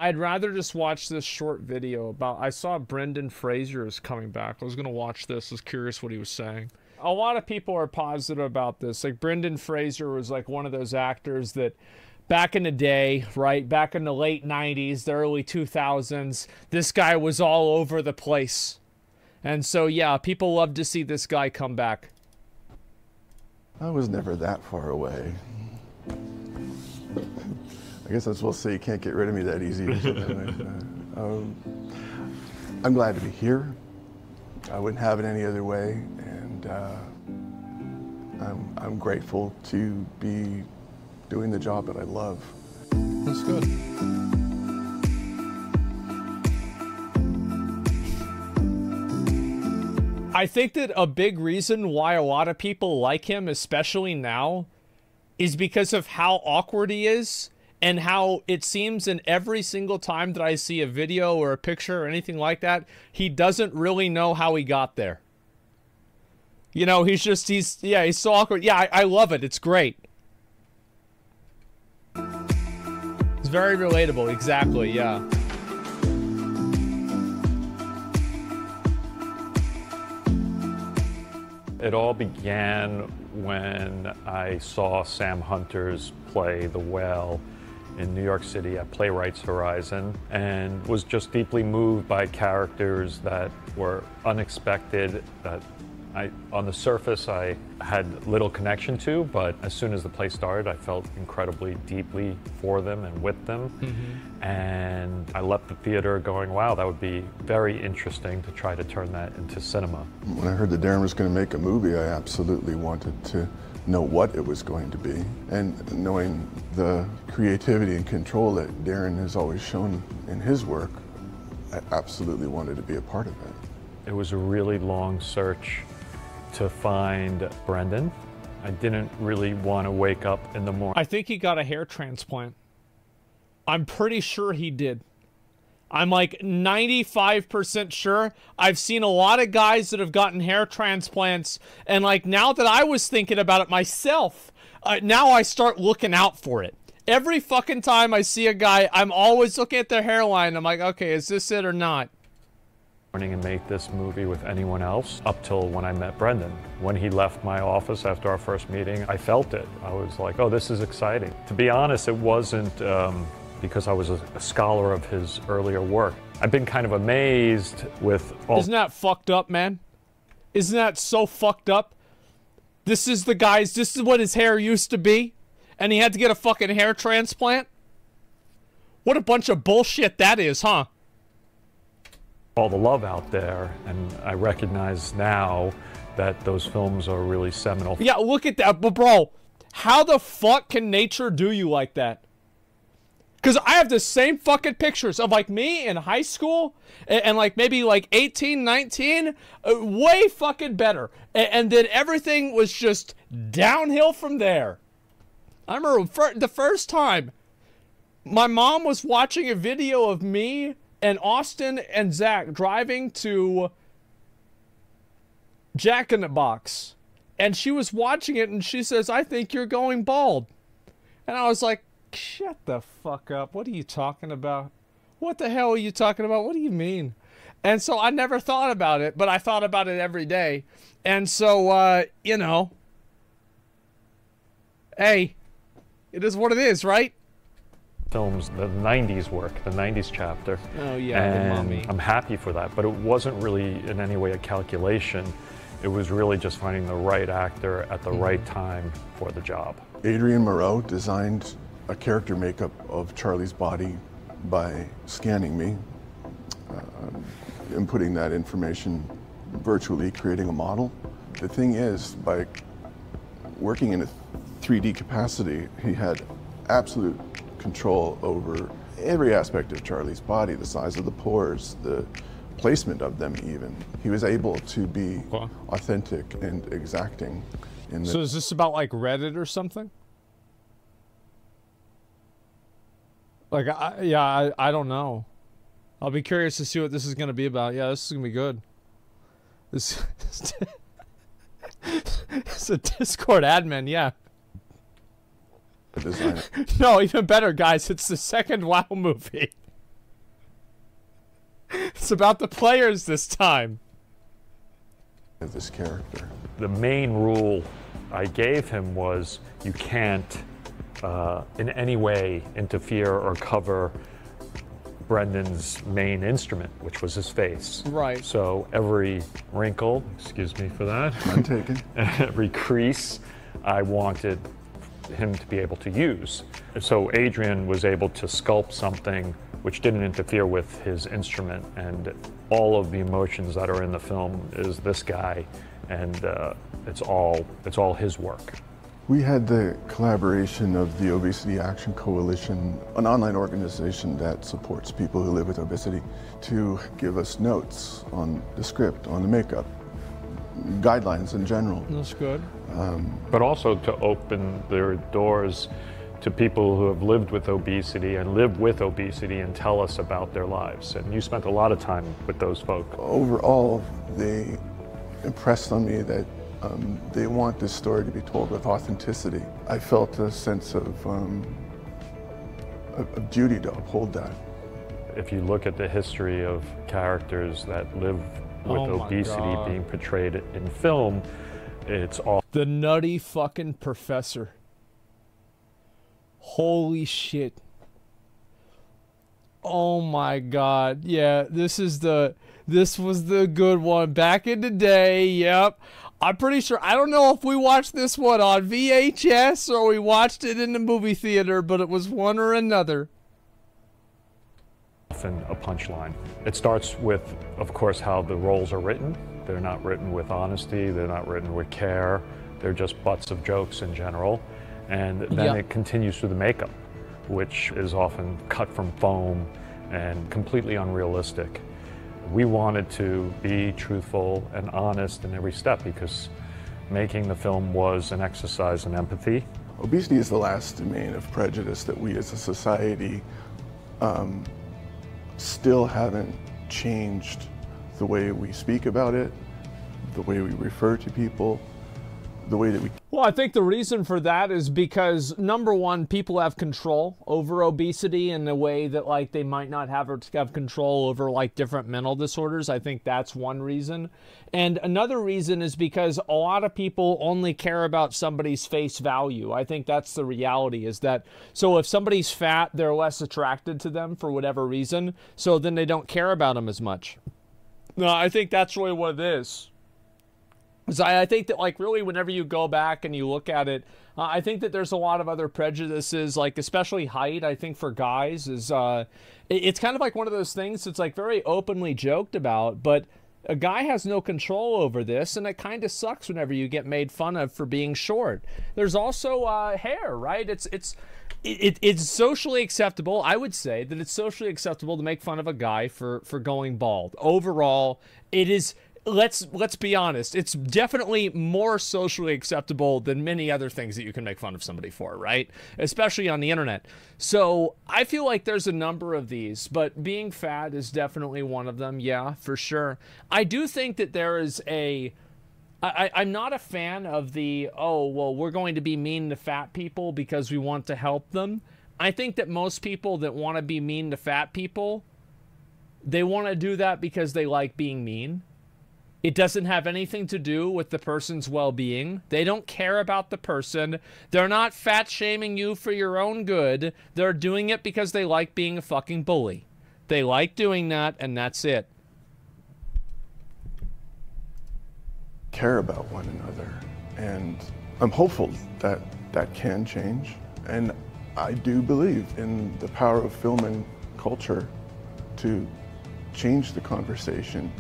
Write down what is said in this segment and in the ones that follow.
I'd rather just watch this short video about, I saw Brendan Fraser is coming back. I was going to watch this. I was curious what he was saying. A lot of people are positive about this. Like, Brendan Fraser was like one of those actors that back in the day, right? Back in the late 90s, the early 2000s, this guy was all over the place. And so, yeah, people love to see this guy come back. I was never that far away. I guess that's what we'll say. You can't get rid of me that easy. I'm glad to be here. I wouldn't have it any other way, and I'm grateful to be doing the job that I love. That's good. I think that a big reason why a lot of people like him, especially now, is because of how awkward he is and how it seems in every single time that I see a video or a picture or anything like that, he doesn't really know how he got there. You know, he's so awkward. Yeah, I love it. It's great. It's very relatable. Exactly, yeah. It all began when I saw Sam Hunter's play The Whale in New York City at Playwrights Horizon, and was just deeply moved by characters that were unexpected, that on the surface I had little connection to, but as soon as the play started, I felt incredibly deeply for them and with them. Mm-hmm. And I left the theater going, wow, that would be very interesting to try to turn that into cinema. When I heard that Darren was going to make a movie, I absolutely wanted to know what it was going to be. And knowing the creativity and control that Darren has always shown in his work, I absolutely wanted to be a part of it. It was a really long search to find Brendan. I didn't really want to wake up in the morning. I think he got a hair transplant. I'm pretty sure he did. I'm like 95% sure. I've seen a lot of guys that have gotten hair transplants, and like now that I was thinking about it myself, now I start looking out for it. Every fucking time I see a guy, I'm always looking at their hairline. I'm like, okay, is this it or not? And make this movie with anyone else up till when I met Brendan. When he left my office after our first meeting, I felt it. I was like, oh, this is exciting. To be honest, it wasn't because I was a scholar of his earlier work. I've been kind of amazed with all— Isn't that fucked up, man? Isn't that so fucked up? This is what his hair used to be, and he had to get a fucking hair transplant? What a bunch of bullshit that is, huh? all the love out there, and I recognize now that those films are really seminal. Yeah, look at that. But bro, how the fuck can nature do you like that? Because I have the same fucking pictures of like me in high school and like maybe like 18, 19, way fucking better. And then everything was just downhill from there. I remember the first time my mom was watching a video of me and Austin and Zach driving to Jack in the Box. And she was watching it and she says, "I think you're going bald." And I was like, shut the fuck up. What are you talking about? What the hell are you talking about? What do you mean? And so I never thought about it, but I thought about it every day. And so, you know, hey, it is what it is, right? Films, the 90s work, the 90s chapter. Oh, yeah, and the Mummy. I'm happy for that, but it wasn't really in any way a calculation. It was really just finding the right actor at the right time for the job. Adrian Moreau designed a character makeup of Charlie's body by scanning me, inputting that information virtually, creating a model. The thing is, by working in a 3D capacity, he had absolute control over every aspect of Charlie's body, the size of the pores, the placement of them even. He was able to be authentic and exacting. So is this about like Reddit or something? Like, I don't know. I'll be curious to see what this is going to be about. Yeah, this is going to be good. This it's a Discord admin, yeah. Design. No, even better, guys. It's the second WoW movie. It's about the players this time. Of this character. The main rule I gave him was you can't in any way interfere or cover Brendan's main instrument, which was his face. Right. So every wrinkle, excuse me for that, None taken. every crease, I wanted him to be able to use. So Adrian was able to sculpt something which didn't interfere with his instrument, and all of the emotions that are in the film is this guy, and it's all his work. We had the collaboration of the Obesity Action Coalition, an online organization that supports people who live with obesity, to give us notes on the script, on the makeup, guidelines in general. That's good. But also to open their doors to people who have lived with obesity and live with obesity and tell us about their lives. And you spent a lot of time with those folk. Overall, they impressed on me that they want this story to be told with authenticity. I felt a sense of duty to uphold that. If you look at the history of characters that live with obesity being portrayed in film, it's all The nutty fucking professor. Holy shit. Oh my god. Yeah, this was the good one back in the day. Yep. I'm pretty sure, I don't know if we watched this one on VHS or we watched it in the movie theater, but it was one or another. often a punchline. It starts with, of course, how the roles are written. They're not written with honesty, they're not written with care, they're just butts of jokes in general. And then it continues through the makeup, which is often cut from foam and completely unrealistic. We wanted to be truthful and honest in every step because making the film was an exercise in empathy. Obesity is the last domain of prejudice that we as a society still haven't changed the way we speak about it, the way we refer to people, the way that we... Well, I think the reason for that is because, number one, people have control over obesity in a way that, like, they might not have control over, like, different mental disorders. I think that's one reason. And another reason is because a lot of people only care about somebody's face value. I think that's the reality, is that, so if somebody's fat, they're less attracted to them for whatever reason, so then they don't care about them as much. No, I think that's really what it is. So I think that, like, really whenever you go back and you look at it, I think that there's a lot of other prejudices, like especially height, I think for guys is, it's kind of like one of those things that's like very openly joked about, but a guy has no control over this, and it kind of sucks whenever you get made fun of for being short. There's also hair, right? It's socially acceptable. I would say that it's socially acceptable to make fun of a guy for going bald. Overall, it is... Let's be honest. It's definitely more socially acceptable than many other things that you can make fun of somebody for, right? Especially on the internet. So I feel like there's a number of these, but being fat is definitely one of them. Yeah, for sure. I do think that there is I'm not a fan of the, oh, well, we're going to be mean to fat people because we want to help them. I think that most people that want to be mean to fat people, they want to do that because they like being mean. It doesn't have anything to do with the person's well-being. They don't care about the person. They're not fat-shaming you for your own good. They're doing it because they like being a fucking bully. They like doing that, and that's it. Care about one another. And I'm hopeful that that can change. And I do believe in the power of film and culture to change the conversation.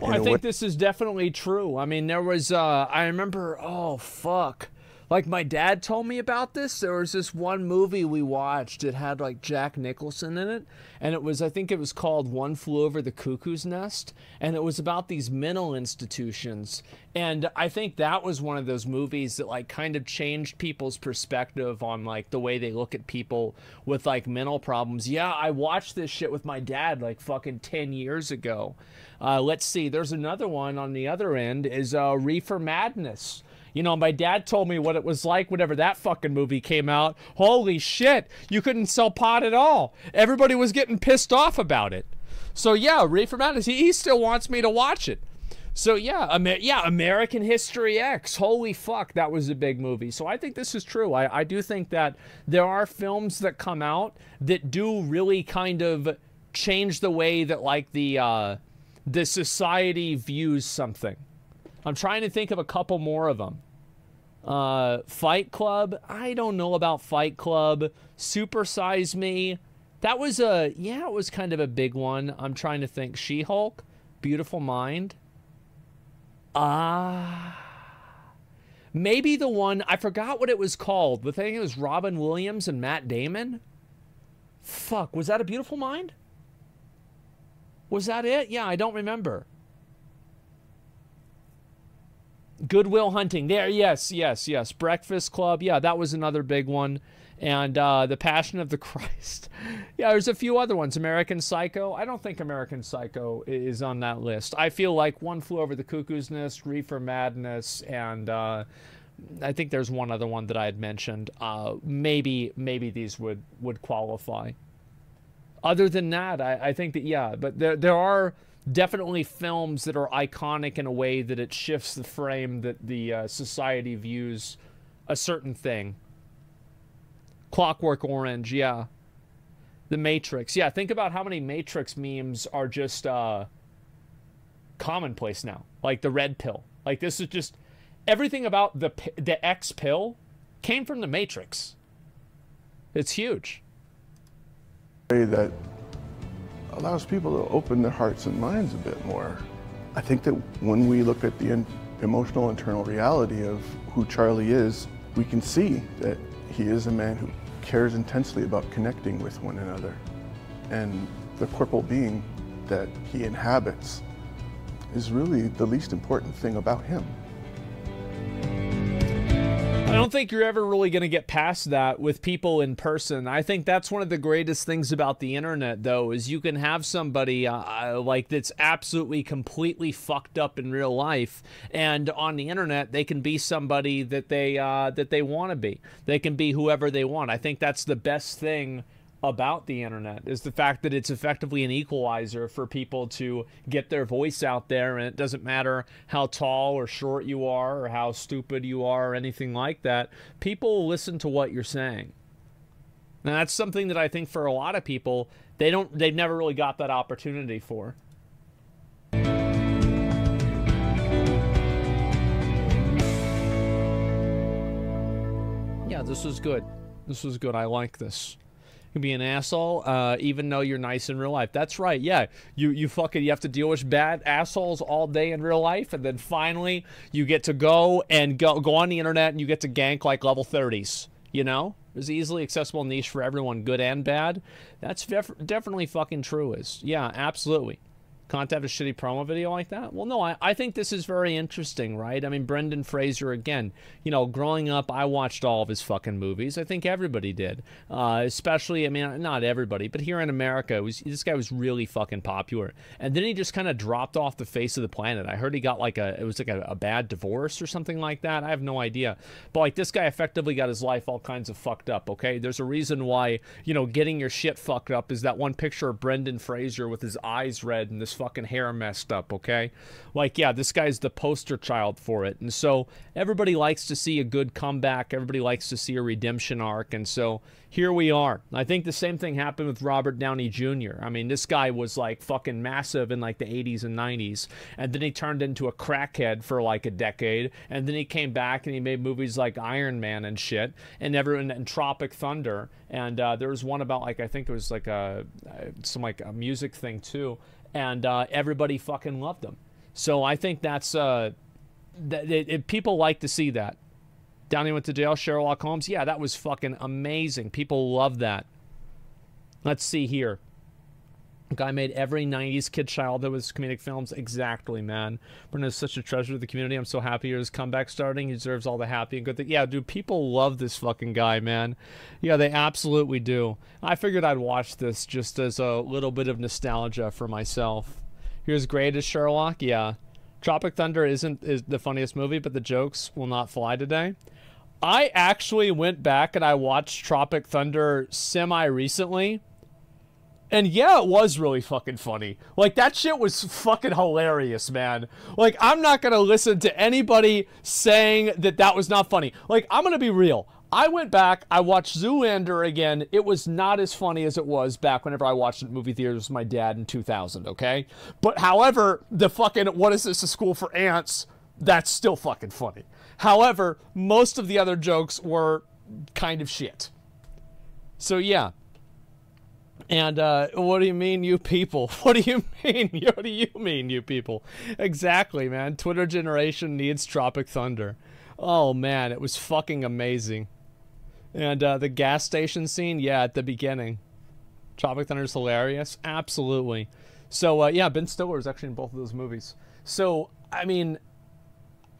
Well, I think this is definitely true. I mean, there was, I remember, oh, fuck. Like, my dad told me about this. There was this one movie we watched. It had, like, Jack Nicholson in it. And it was, I think it was called One Flew Over the Cuckoo's Nest. And it was about these mental institutions. And I think that was one of those movies that, like, kind of changed people's perspective on, like, the way they look at people with, like, mental problems. Yeah, I watched this shit with my dad, like, fucking 10 years ago. Let's see. There's another one on the other end is Reefer Madness. You know, my dad told me what it was like whenever that fucking movie came out. Holy shit, you couldn't sell pot at all. Everybody was getting pissed off about it. So yeah, Reefer Madness, he still wants me to watch it. So yeah, American History X. Holy fuck, that was a big movie. So I think this is true. I do think that there are films that come out that do really kind of change the way that like the society views something. I'm trying to think of a couple more of them. Fight Club. I don't know about Fight Club. Super Size Me. That was it was kind of a big one. I'm trying to think. She-Hulk. Beautiful Mind. Maybe the one, I forgot what it was called. The thing, it was Robin Williams and Matt Damon. Fuck, was that A Beautiful Mind? Was that it? Yeah, I don't remember. Good Will Hunting. There, yes. Breakfast Club. Yeah, that was another big one. And The Passion of the Christ. Yeah, there's a few other ones. American Psycho. I don't think American Psycho is on that list. I feel like One Flew Over the Cuckoo's Nest, Reefer Madness, and I think there's one other one that I had mentioned. Maybe these would qualify. Other than that, I think that, yeah, but there are definitely films that are iconic in a way that it shifts the frame that the society views a certain thing. Clockwork Orange, yeah. The Matrix. Yeah, think about how many Matrix memes are just commonplace now. Like the red pill. Like this is just... Everything about the X pill came from the Matrix. It's huge. That allows people to open their hearts and minds a bit more. I think that when we look at the emotional internal reality of who Charlie is, we can see that he is a man who cares intensely about connecting with one another. And the corporal being that he inhabits is really the least important thing about him. I don't think you're ever really going to get past that with people in person. I think that's one of the greatest things about the internet, though, is you can have somebody like that's absolutely completely fucked up in real life, and on the internet they can be somebody that they want to be. They can be whoever they want. I think that's the best thing about the internet, is the fact that it's effectively an equalizer for people to get their voice out there, and it doesn't matter how tall or short you are or how stupid you are or anything like that. People will listen to what you're saying. And that's something that I think for a lot of people, they've never really got that opportunity for. Yeah, this was good. This was good. I like this. You can be an asshole, even though you're nice in real life. That's right. Yeah, you have to deal with bad assholes all day in real life, and then finally you get to go on the internet and you get to gank like level 30s. You know, there's easily accessible niche for everyone, good and bad. That's definitely fucking true. Yeah, absolutely. Can't have a shitty promo video like that? Well, no, I think this is very interesting, right? I mean, Brendan Fraser, again, you know, growing up, I watched all of his fucking movies. I think everybody did. Especially, I mean, not everybody, but here in America, this guy was really fucking popular. And then he just kind of dropped off the face of the planet. I heard he got like a bad divorce or something like that. I have no idea. But like, this guy effectively got his life all kinds of fucked up, okay? There's a reason why, you know, getting your shit fucked up is that one picture of Brendan Fraser with his eyes red and this fucking hair messed up, okay? Like, yeah, this guy's the poster child for it. And so everybody likes to see a good comeback. Everybody likes to see a redemption arc. And so here we are. I think the same thing happened with Robert Downey Jr. I mean, this guy was like fucking massive in like the 80s and 90s. And then he turned into a crackhead for like a decade. And then he came back and he made movies like Iron Man and shit. And Tropic Thunder. And there was one about like, I think it was like some like a music thing too. And everybody fucking loved them. So I think that's people like to see that. Downey went to jail, Sherlock Holmes. Yeah, that was fucking amazing. People love that. Let's see here. Guy made every 90s kid childhood with comedic films. Exactly, man. Brendan is such a treasure to the community. I'm so happy his comeback starting. He deserves all the happy and good things. Yeah, dude, people love this fucking guy, man. Yeah, they absolutely do. I figured I'd watch this just as a little bit of nostalgia for myself. Here's Greatest Sherlock. Yeah. Tropic Thunder is the funniest movie, but the jokes will not fly today. I actually went back and I watched Tropic Thunder semi-recently. And yeah, it was really fucking funny. Like, that shit was fucking hilarious, man. Like, I'm not gonna listen to anybody saying that that was not funny. Like, I'm gonna be real. I went back, I watched Zoolander again. It was not as funny as it was back whenever I watched it in movie theaters with my dad in 2000, okay? But however, the fucking, what is this, a school for ants? That's still fucking funny. However, most of the other jokes were kind of shit. So yeah. And what do you mean, you people? What do you mean? What do you mean, you people? Exactly, man. Twitter generation needs Tropic Thunder. Oh, man, it was fucking amazing. And the gas station scene, yeah, at the beginning. Tropic Thunder's hilarious. Absolutely. So, yeah, Ben Stiller was actually in both of those movies. So, I mean,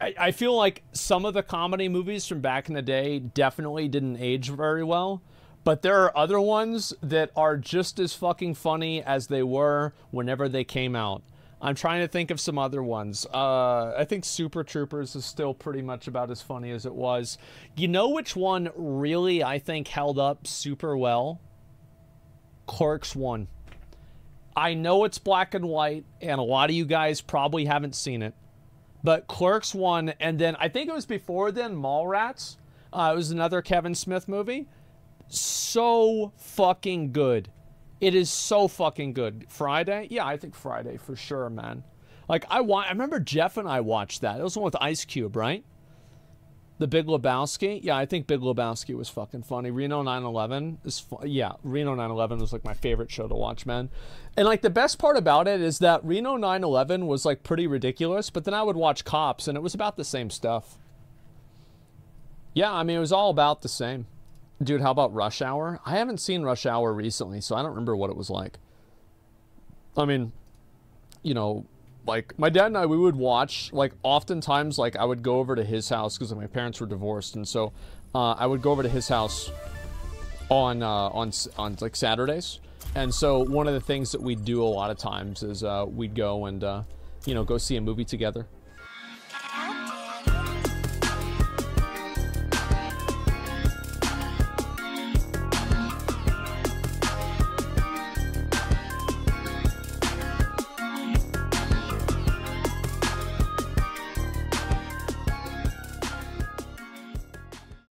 I feel like some of the comedy movies from back in the day definitely didn't age very well. But there are other ones that are just as fucking funny as they were whenever they came out. I'm trying to think of some other ones. I think Super Troopers is still pretty much about as funny as it was. You know which one really, I think, held up super well? Clerks 1. I know it's black and white, and a lot of you guys probably haven't seen it. But Clerks 1, and then I think it was before then, Mallrats. It was another Kevin Smith movie. So fucking good. It is so fucking good. Friday? Yeah, I think Friday for sure, man. Like, I remember Jeff and I watched that. It was the one with Ice Cube, right? The Big Lebowski? Yeah, I think Big Lebowski was fucking funny. Reno 9/11 is yeah, Reno 9/11 was like my favorite show to watch, man. And like the best part about it is that Reno 9/11 was like pretty ridiculous, but then I would watch Cops and it was about the same stuff. Yeah, I mean, it was all about the same. Dude, how about Rush Hour? I haven't seen Rush Hour recently, so I don't remember what it was like. I mean, you know, like, my dad and I, we would watch, like, oftentimes, like, I would go over to his house, because my parents were divorced, and so, I would go over to his house on, like, Saturdays. And so, one of the things that we'd do a lot of times is, we'd go and, you know, go see a movie together.